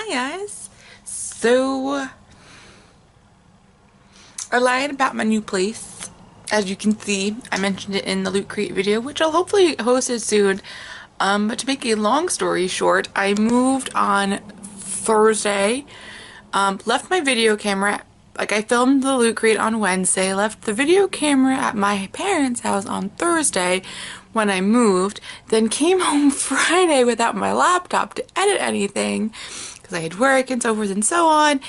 Hi guys. So I lied about my new place. As you can see, I mentioned it in the Loot Crate video, which I'll hopefully host it soon. But to make a long story short, I moved on Thursday. Left my video camera, like I filmed the Loot Crate on Wednesday, left the video camera at my parents' house on Thursday when I moved, then came home Friday without my laptop to edit anything because I had work and so forth and so on.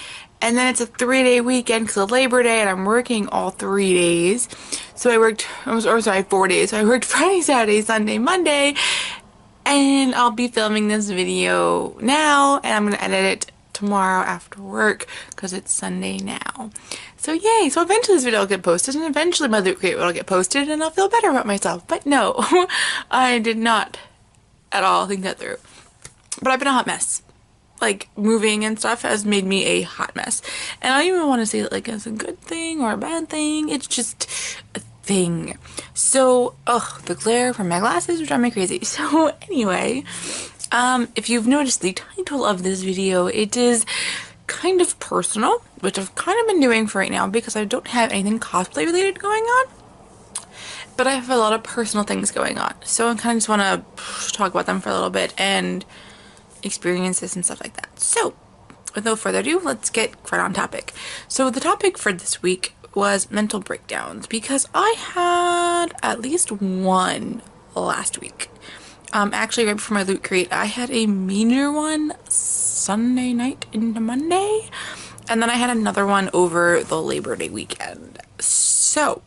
And then it's a 3-day weekend because of Labor Day and I'm working all 3 days. So I worked, or sorry, 4 days. So I worked Friday, Saturday, Sunday, Monday, and I'll be filming this video now and I'm going to edit it tomorrow after work because it's Sunday now. So yay, so eventually this video will get posted and eventually my Loot Crate will get posted and I'll feel better about myself. But no, I did not at all think that through. But I've been a hot mess. Like, moving and stuff has made me a hot mess. And I don't even want to say that like it's a good thing or a bad thing. It's just a thing. So, the glare from my glasses would drive me crazy. So anyway, if you've noticed the title of this video, it is kind of personal, which I've kind of been doing for right now because I don't have anything cosplay related going on. But I have a lot of personal things going on. So I kind of just want to talk about them for a little bit and experiences and stuff like that. So without further ado, let's get right on topic. So the topic for this week was mental breakdowns because I had at least one last week. Actually right before my Loot Crate, I had a major one Sunday night into Monday, and then I had another one over the Labor Day weekend. So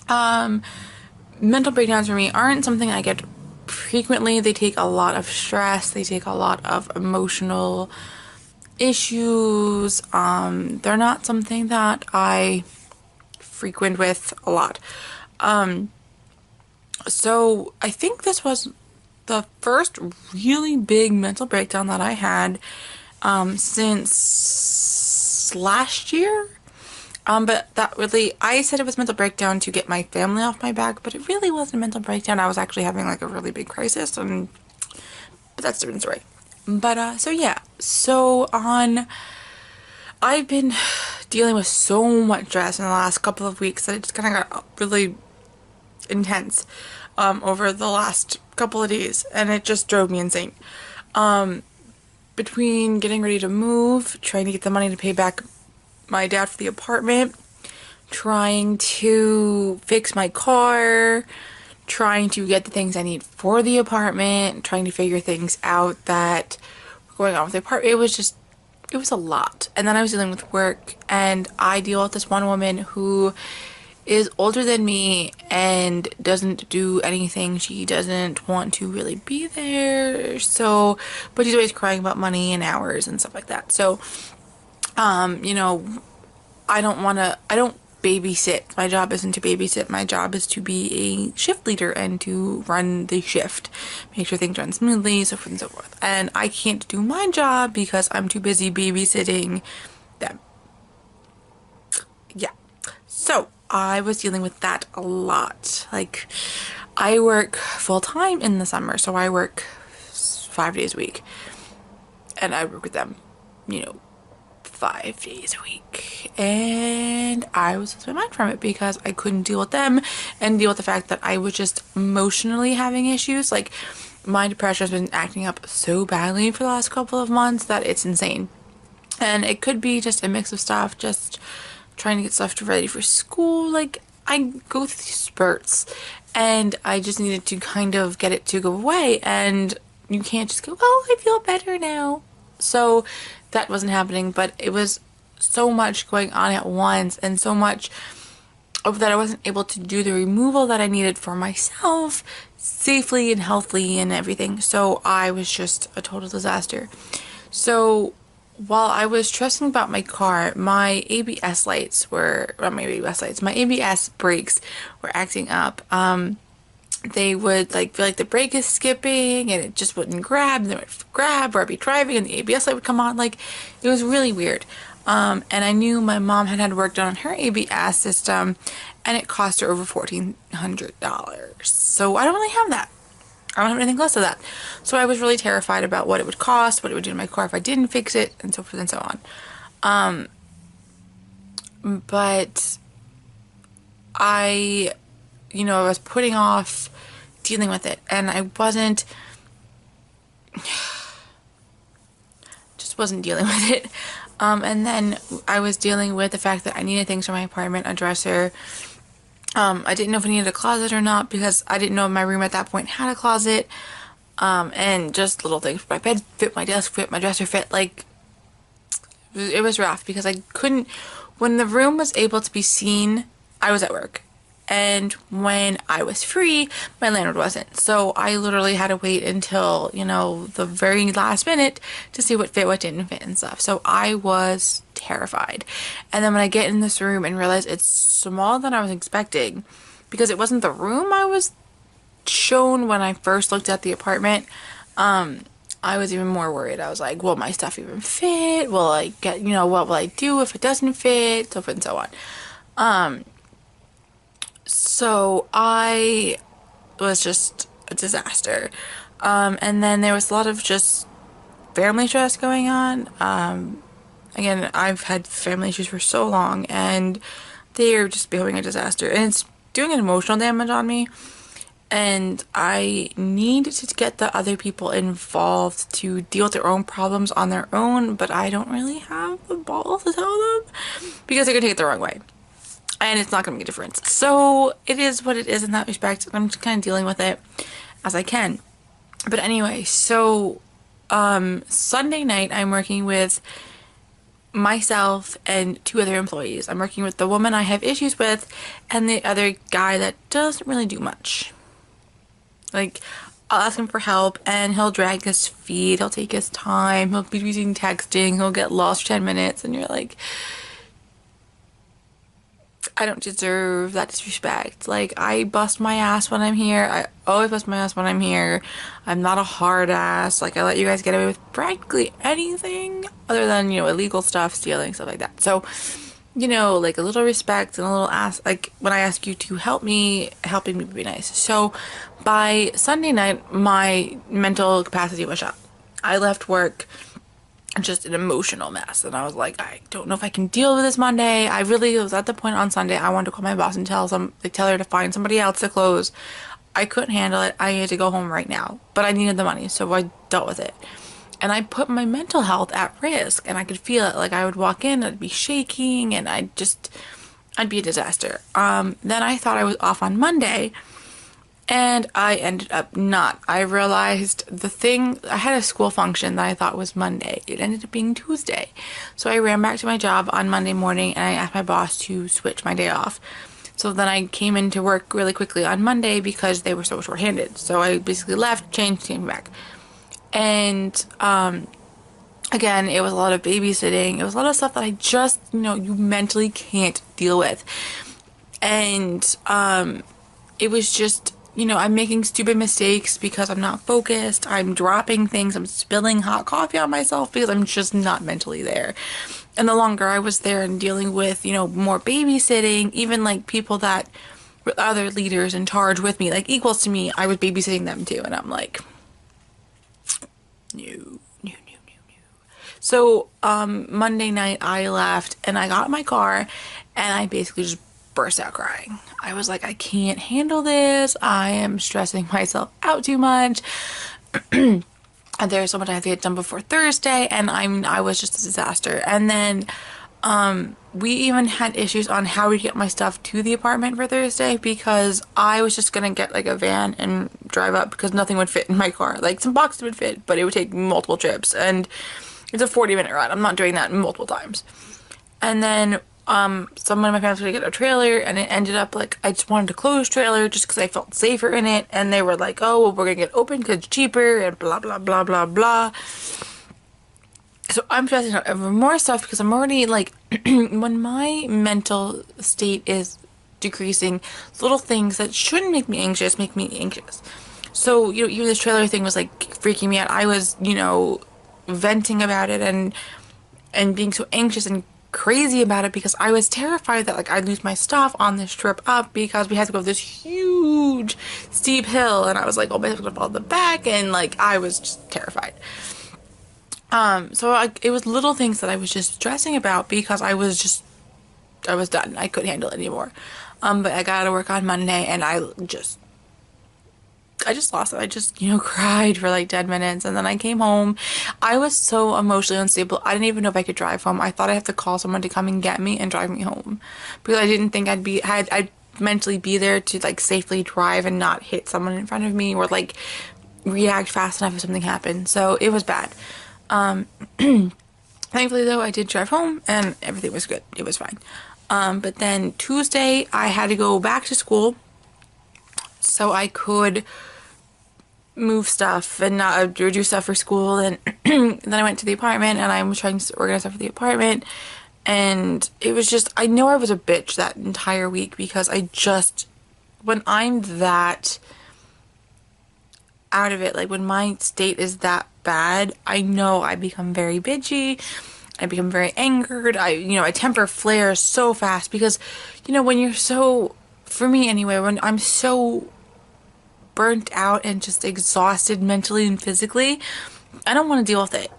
mental breakdowns for me aren't something I get frequently. They take a lot of stress, they take a lot of emotional issues. They're not something that I frequent with a lot. So I think this was the first really big mental breakdown that I had since last year. But that really, I said it was mental breakdown to get my family off my back, but it really wasn't a mental breakdown. I was actually having like a really big crisis, but that's a different story. But, so yeah, I've been dealing with so much stress in the last couple of weeks that it just kind of got really intense, over the last couple of days, and it just drove me insane. Between getting ready to move, trying to get the money to pay back my dad for the apartment, trying to fix my car, trying to get the things I need for the apartment, trying to figure things out that were going on with the apartment. It was a lot. And then I was dealing with work, and I deal with this one woman who is older than me and doesn't do anything. She doesn't want to really be there. So, but she's always crying about money and hours and stuff like that. So, you know, I don't babysit. My job isn't to babysit. My job is to be a shift leader and to run the shift, make sure things run smoothly, so forth and so forth. And I can't do my job because I'm too busy babysitting them. Yeah. So I was dealing with that a lot. Like, I work full time in the summer, so I work 5 days a week, and I work with them, 5 days a week, and I was losing my mind from it because I couldn't deal with them and deal with the fact that I was just emotionally having issues. Like, my depression has been acting up so badly for the last couple of months that it's insane. And it could be just a mix of stuff, just trying to get stuff ready for school. Like, I go through these spurts and I just needed to kind of get it to go away, and you can't just go, oh, I feel better now. So that wasn't happening, but it was so much going on at once, and so much of that I wasn't able to do the removal that I needed for myself safely and healthily and everything. So I was just a total disaster. So while I was stressing about my car, my ABS lights were, or my ABS brakes were acting up. They would like feel like the brake is skipping and it just wouldn't grab, and then it would grab, or I'd be driving and the ABS light would come on. Like, it was really weird. And I knew my mom had work done on her ABS system, and it cost her over $1,400. So I don't really have that. I don't have anything close to that. So I was really terrified about what it would cost, what it would do to my car if I didn't fix it, and so forth and so on. But I, I was putting off dealing with it, and I just wasn't dealing with it. And then I was dealing with the fact that I needed things for my apartment, a dresser. I didn't know if I needed a closet or not because I didn't know if my room at that point had a closet. And just little things. My bed fit, my desk fit, my dresser fit. Like, it was rough because I couldn't, when the room was able to be seen, I was at work. And when I was free, my landlord wasn't. So I literally had to wait until, the very last minute to see what fit, what didn't fit and stuff. So I was terrified. And then when I get in this room and realize it's smaller than I was expecting, because it wasn't the room I was shown when I first looked at the apartment, I was even more worried. I was like, will my stuff even fit? Will I get, what will I do if it doesn't fit? So forth and so on. So I was just a disaster. And then there was a lot of just family stress going on. Again, I've had family issues for so long, and they're just becoming a disaster. And it's doing an emotional damage on me. And I need to get the other people involved to deal with their own problems on their own, but I don't really have the balls to tell them because they're going to take it the wrong way. And it's not going to make a difference. So it is what it is in that respect. I'm just kind of dealing with it as I can. But anyway, so Sunday night I'm working with myself and 2 other employees. I'm working with the woman I have issues with and the other guy that doesn't really do much. Like, I'll ask him for help and he'll drag his feet, he'll take his time, he'll be using texting, he'll get lost for 10 minutes, and you're like, I don't deserve that disrespect. Like, I bust my ass when I'm here. I always bust my ass when I'm here. I'm not a hard ass. Like, I let you guys get away with practically anything other than, illegal stuff, stealing, stuff like that. So, like a little respect and a little ask, like when I ask you to help me, helping me would be nice. So by Sunday night, my mental capacity was shot. I left work just an emotional mess, and I was like, I don't know if I can deal with this Monday. I really was at the point on Sunday I wanted to call my boss and tell her to find somebody else to close. I couldn't handle it. I had to go home right now, but I needed the money, so I dealt with it. And I put my mental health at risk, and I could feel it. Like, I would walk in, I'd be shaking, and I'd be a disaster. Then I thought I was off on Monday, and I ended up not. I realized I had a school function that I thought was Monday. It ended up being Tuesday. So I ran back to my job on Monday morning, and I asked my boss to switch my day off. So then I came into work really quickly on Monday because they were so short-handed. So I basically left, changed, came back. And, again, it was a lot of babysitting. It was a lot of stuff that I just, you mentally can't deal with. And, it was just, I'm making stupid mistakes because I'm not focused. I'm dropping things. I'm spilling hot coffee on myself because I'm just not mentally there. And the longer I was there and dealing with, more babysitting, even like people that were other leaders in charge with me, like equals to me, I was babysitting them too. And I'm like, no. So, Monday night I left and I got in my car and I basically just burst out crying. I was like, I can't handle this. I am stressing myself out too much. And there's so much I have to get done before Thursday, and I was just a disaster. And then, we even had issues on how to get my stuff to the apartment for Thursday because I was just gonna get like a van and drive up because nothing would fit in my car. Like, some boxes would fit, but it would take multiple trips, and it's a 40-minute ride. I'm not doing that multiple times. And then someone in my family was gonna get a trailer, and it ended up like I just wanted to close trailer just because I felt safer in it, and they were like, oh, well, we're gonna get open because it's cheaper and blah blah blah blah blah. So I'm stressing out over more stuff because I'm already like, when my mental state is decreasing, little things that shouldn't make me anxious make me anxious. So, even this trailer thing was like freaking me out. I was, venting about it and being so anxious and crazy about it because I was terrified that like I'd lose my stuff on this trip up because we had to go this huge steep hill, and I was like, oh, my stuff's gonna fall in the back, and like I was just terrified. So it was little things that I was just stressing about because I was done. I couldn't handle it anymore. But I got to work on Monday, and I just lost it. I just, cried for like 10 minutes, and then I came home. I was so emotionally unstable. I didn't even know if I could drive home. I thought I'd have to call someone to come and get me and drive me home because I didn't think I'd mentally be there to like safely drive and not hit someone in front of me or like react fast enough if something happened. So it was bad. Thankfully though, I did drive home and everything was good. It was fine. But then Tuesday I had to go back to school so I could move stuff and not do stuff for school. And then I went to the apartment and I was trying to organize stuff for the apartment. And it was just, I know I was a bitch that entire week because when I'm that out of it, like when my state is that bad, I know I become very bitchy. I become very angered. I temper flares so fast because, when you're so, for me anyway, when I'm so burnt out and just exhausted mentally and physically, I don't want to deal with it.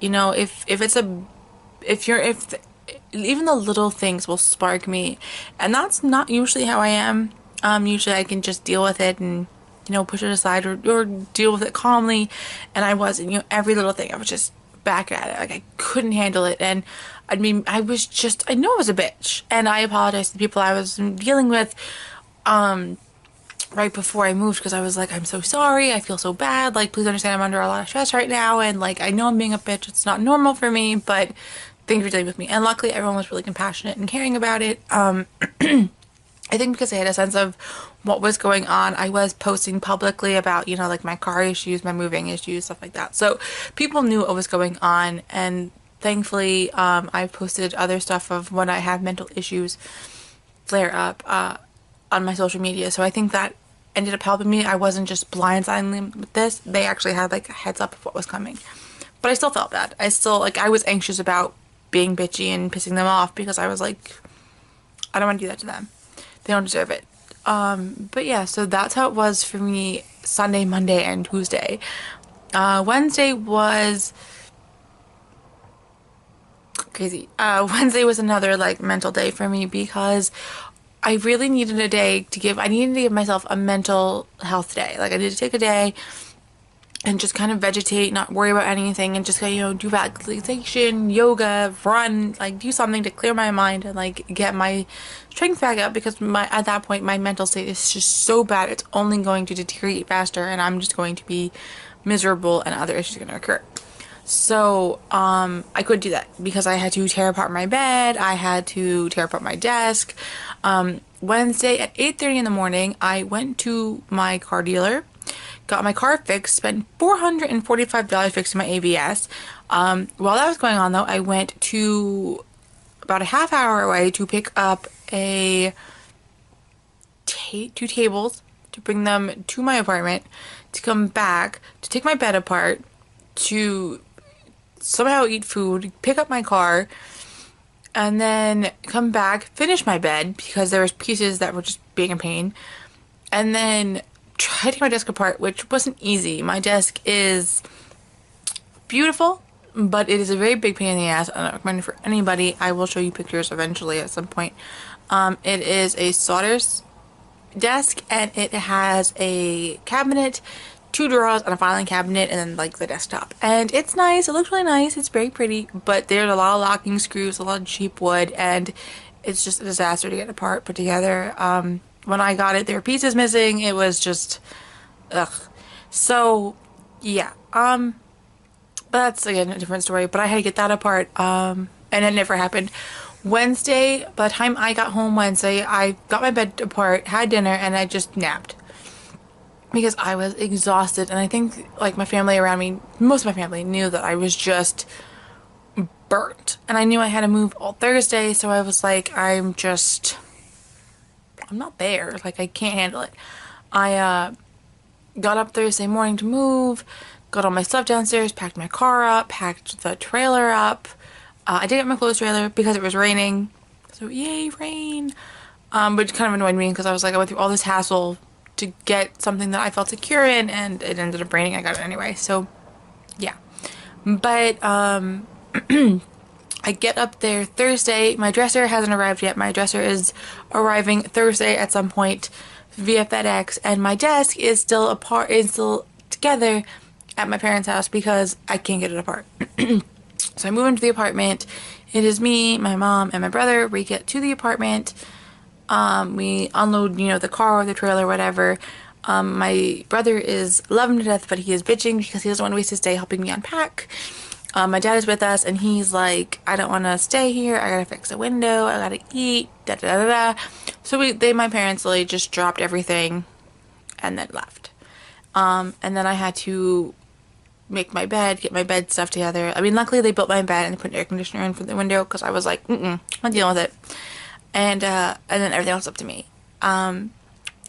Even the little things will spark me, and that's not usually how I am. Usually I can just deal with it and push it aside or deal with it calmly, and I wasn't. Every little thing I was just back at it. Like I couldn't handle it, and I mean I know I was a bitch, and I apologize to the people I was dealing with right before I moved because I was like, I'm so sorry, I feel so bad, like please understand I'm under a lot of stress right now, and like I know I'm being a bitch, it's not normal for me, but thank you for dealing with me. And luckily everyone was really compassionate and caring about it. I think because I had a sense of what was going on, I was posting publicly about, like my car issues, my moving issues, stuff like that. So people knew what was going on, and thankfully I posted other stuff of when I had mental issues flare up on my social media. So I think that ended up helping me. I wasn't just blindsiding them with this. They actually had like a heads up of what was coming. But I still felt bad. I was anxious about being bitchy and pissing them off because I was like, I don't want to do that to them. They don't deserve it. But yeah, so that's how it was for me Sunday, Monday, and Tuesday. Wednesday was crazy. Wednesday was another like mental day for me because I really needed I needed to give myself a mental health day. Like I needed to take a day and just kind of vegetate, not worry about anything, and just do visualization, yoga, run, like do something to clear my mind and like get my strength back up because at that point my mental state is just so bad, it's only going to deteriorate faster and I'm just going to be miserable and other issues are going to occur. So I couldn't do that because I had to tear apart my bed, I had to tear apart my desk. Wednesday at 8:30 in the morning I went to my car dealer, got my car fixed, spent $445 fixing my ABS. While that was going on though, I went to about a half hour away to pick up two tables to bring them to my apartment, to come back, to take my bed apart, to somehow eat food, pick up my car, and then come back, finish my bed because there was pieces that were just being a pain, and then try to take my desk apart, which wasn't easy. My desk is beautiful, but it is a very big pain in the ass. I don't recommend it for anybody. I will show you pictures eventually at some point. It is a solder desk, and it has a cabinet, 2 drawers, and a filing cabinet, and then like the desktop. And it's nice. It looks really nice. It's very pretty, but there's a lot of locking screws, a lot of cheap wood, and it's just a disaster to get apart, put together. When I got it, there were pieces missing. It was just, ugh. So, yeah. But that's, again, a different story. But I had to get that apart, and it never happened. Wednesday, by the time I got home Wednesday, I got my bed apart, had dinner, and I just napped. Because I was exhausted, and I think, like, my family around me, most of my family knew that I was just burnt. And I knew I had to move all Thursday, so I was like, I'm not there. Like, I can't handle it. I got up Thursday morning to move, got all my stuff downstairs, packed my car up, packed the trailer up, I did get my clothes trailer because it was raining. So yay, rain. Which kind of annoyed me because I was like, I went through all this hassle to get something that I felt secure in, and it ended up raining. I got it anyway. So yeah. But I get up there Thursday. My dresser hasn't arrived yet. My dresser is arriving Thursday at some point via FedEx, and my desk is still apart, is still together at my parents' house because I can't get it apart. So I move into the apartment. It is me, my mom, and my brother. We get to the apartment. We unload, the car or the trailer, whatever. My brother is loving to death, but he is bitching because he doesn't want to waste his day helping me unpack. My dad is with us, and he's like, I don't want to stay here. I gotta fix a window. I gotta eat. Da da da da. So my parents like just dropped everything, and then left. And then I had to make my bed, get my bed stuff together. I mean, luckily they built my bed and they put an air conditioner in for the window because I was like, I'm dealing with it. And then everything else up to me. And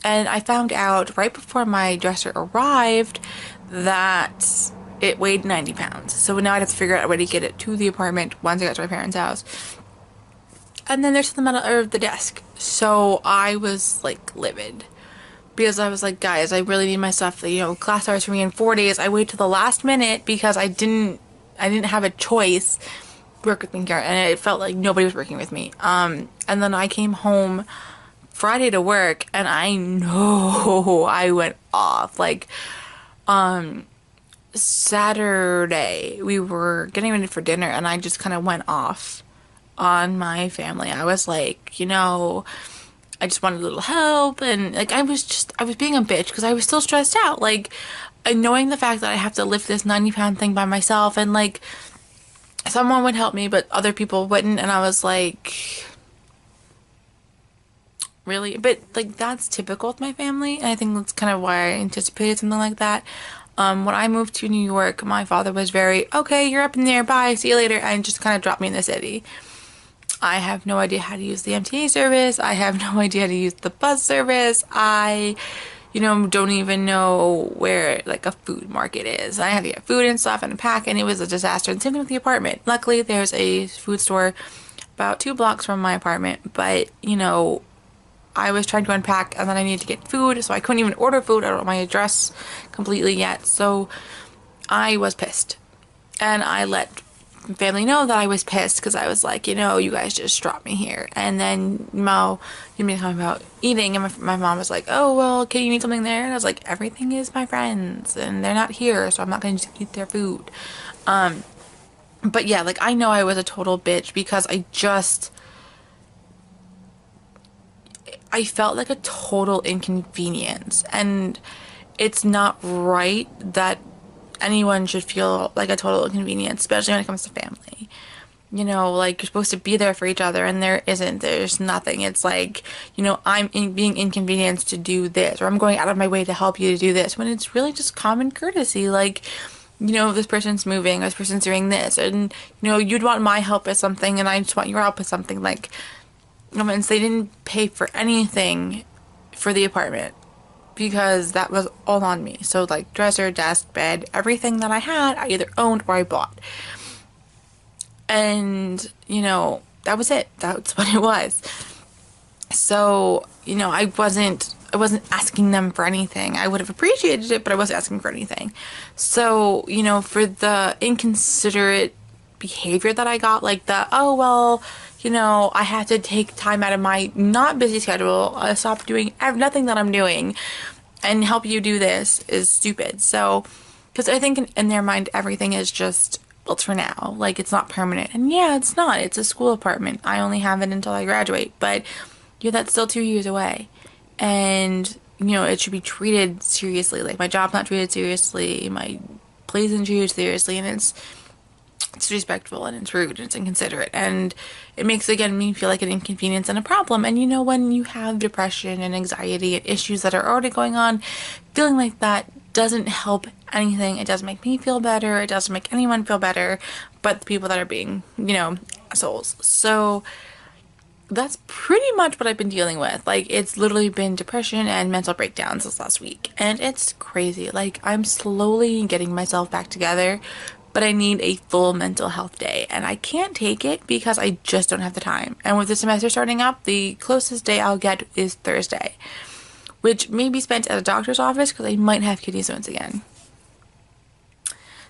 I found out right before my dresser arrived that it weighed 90 pounds. So now I'd have to figure out a way to get it to the apartment once I got to my parents' house. And then there's the metal or the desk. So I was like livid. Because I was like, guys, I really need my stuff. Class starts for me in 4 days. I wait till the last minute because I didn't have a choice. Work with me here, and it felt like nobody was working with me. And then I came home Friday to work, and I know I went off. Like, Saturday, we were getting ready for dinner, and I just kind of went off on my family. I was like, I just wanted a little help, and like I was being a bitch because I was still stressed out, like knowing the fact that I have to lift this 90-pound thing by myself, and like someone would help me but other people wouldn't, and I was like, really? But like that's typical with my family, and I think that's kind of why I anticipated something like that. When I moved to New York, my father was very, okay, you're up in there, bye, see you later, and just kind of dropped me in the city. I have no idea how to use the MTA service. I have no idea how to use the bus service. I, don't even know where like a food market is. I had to get food and stuff and pack, and it was a disaster. And same thing with the apartment. Luckily, there's a food store about 2 blocks from my apartment, but I was trying to unpack, and then I needed to get food, so I couldn't even order food. I don't know my address completely yet, so I was pissed. And I let family know that I was pissed because I was like, you guys just dropped me here. And then you made a comment about eating, and my mom was like, oh, well, okay, you need something there? And I was like, everything is my friends, and they're not here, so I'm not going to just eat their food. But yeah, like I know I was a total bitch because I felt like a total inconvenience, and it's not right that anyone should feel like a total inconvenience, especially when it comes to family. Like you're supposed to be there for each other, and there's nothing. It's like, I'm being inconvenienced to do this, or I'm going out of my way to help you to do this, when it's really just common courtesy. Like, this person's moving, this person's doing this, and you'd want my help with something, and I just want your help with something. Like, and so they didn't pay for anything for the apartment because that was all on me. So like dresser, desk, bed, everything that I had, I either owned or I bought. And, that was it. That's what it was. So, I wasn't asking them for anything. I would have appreciated it, but I wasn't asking for anything. So, for the inconsiderate behavior that I got, like oh, well, I have to take time out of my not busy schedule, stop doing nothing that I'm doing, and help you do this is stupid. So, because I think in their mind, everything is just built for now. Like, it's not permanent. And yeah, it's not. It's a school apartment. I only have it until I graduate. But, that's still 2 years away. And, it should be treated seriously. Like, my job's not treated seriously. My place isn't treated seriously. And it's disrespectful, and it's rude, and it's inconsiderate, and it makes, again, me feel like an inconvenience and a problem. And when you have depression and anxiety and issues that are already going on, feeling like that doesn't help anything. It doesn't make me feel better. It doesn't make anyone feel better but the people that are being, assholes. So that's pretty much what I've been dealing with. Like, it's literally been depression and mental breakdowns this last week, and it's crazy. Like, I'm slowly getting myself back together, but I need a full mental health day, and I can't take it because I just don't have the time. And with the semester starting up, the closest day I'll get is Thursday, which may be spent at a doctor's office because I might have kidney stones again.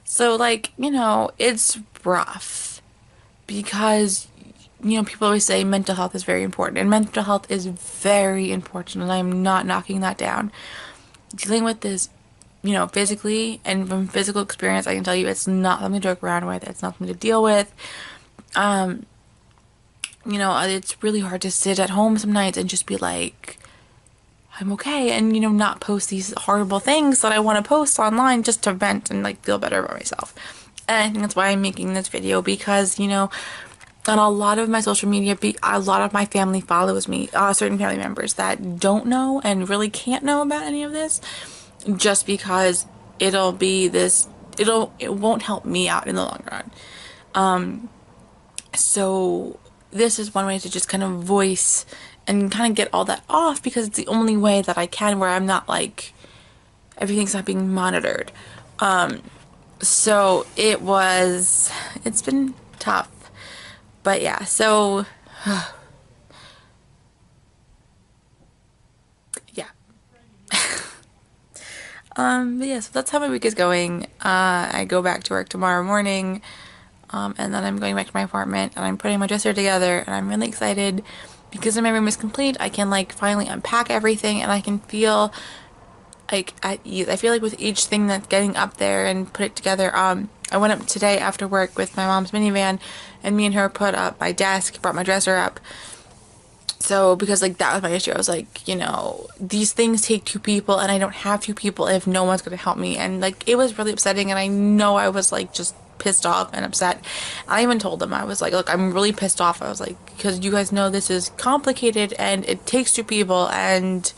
So, like, you know, it's rough because, you know, people always say mental health is very important, and mental health is very important, and I'm not knocking that down. Dealing with this, you know, physically, and from physical experience, I can tell you it's not something to joke around with. It's not something to deal with. You know, it's really hard to sit at home some nights and just be like, I'm okay, and, you know, not post these horrible things that I want to post online just to vent and, like, feel better about myself. And I think that's why I'm making this video, because, you know, on a lot of my social media, a lot of my family follows me, certain family members that don't know and really can't know about any of this, just because it won't help me out in the long run. So this is one way to just kind of voice and kind of get all that off, because it's the only way that I can, where I'm not like, everything's not being monitored. So it's been tough, but yeah, so yeah. But yeah, so that's how my week is going. I go back to work tomorrow morning, and then I'm going back to my apartment, and I'm putting my dresser together, and I'm really excited because my room is complete. I can, like, finally unpack everything, and I can feel like at ease. I feel like with each thing that's getting up there and put it together. I went up today after work with my mom's minivan, and me and her put up my desk, brought my dresser up. So, because, like, that was my issue. I was like, you know, these things take two people, and I don't have two people if no one's gonna help me. And, like, it was really upsetting, and I know I was, like, just pissed off and upset. I even told them, I was like, look, I'm really pissed off. I was like, because you guys know this is complicated, and it takes two people, and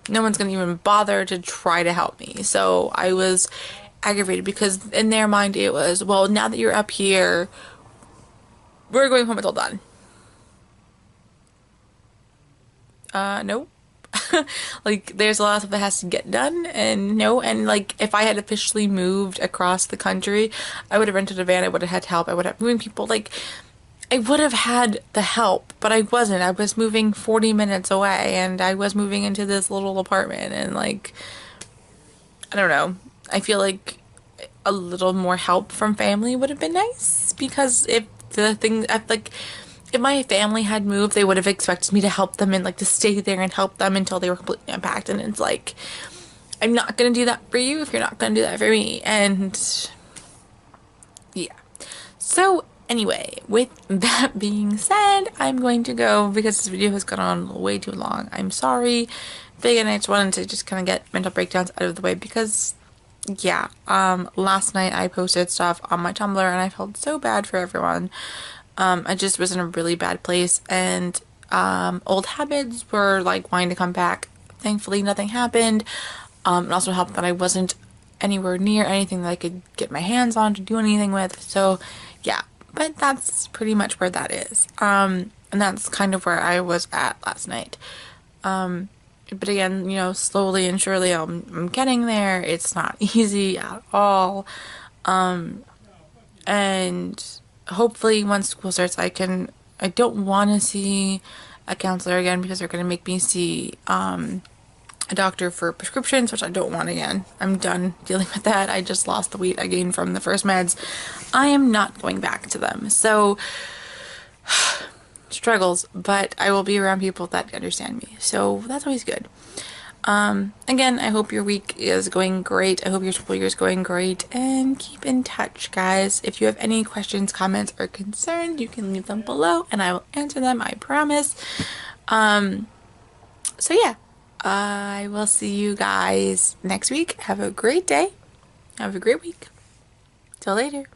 no one's gonna even bother to try to help me. So I was aggravated, because in their mind it was, well, now that you're up here, we're going home, it's all done. No. Like, there's a lot of stuff that has to get done, and no, and, like, if I had officially moved across the country, I would have rented a van, I would have had help, I would have moving people, like, I would have had the help, but I wasn't. I was moving 40 minutes away, and I was moving into this little apartment, and, like, I don't know. I feel like a little more help from family would have been nice, because if if my family had moved, they would have expected me to help them and, like, to stay there and help them until they were completely unpacked, and it's like, I'm not gonna do that for you if you're not gonna do that for me. And yeah. So anyway, with that being said, I'm going to go, because this video has gone on way too long. I'm sorry. But again, I just wanted to just kind of get mental breakdowns out of the way, because yeah, last night I posted stuff on my Tumblr, and I felt so bad for everyone. I just was in a really bad place, and old habits were, like, wanting to come back. Thankfully, nothing happened. It also helped that I wasn't anywhere near anything that I could get my hands on to do anything with. So yeah, but that's pretty much where that is. And that's kind of where I was at last night. But again, you know, slowly and surely I'm getting there. It's not easy at all. And hopefully once school starts, I don't want to see a counselor again, because they're going to make me see a doctor for prescriptions, which I don't want again. I'm done dealing with that. I just lost the weight I gained from the first meds. I am not going back to them. So struggles, but I will be around people that understand me, so that's always good. Again, I hope your week is going great. I hope your school year is going great, and keep in touch, guys. If you have any questions, comments, or concerns, you can leave them below, and I will answer them, I promise. So yeah, I will see you guys next week. Have a great day. Have a great week. Till later.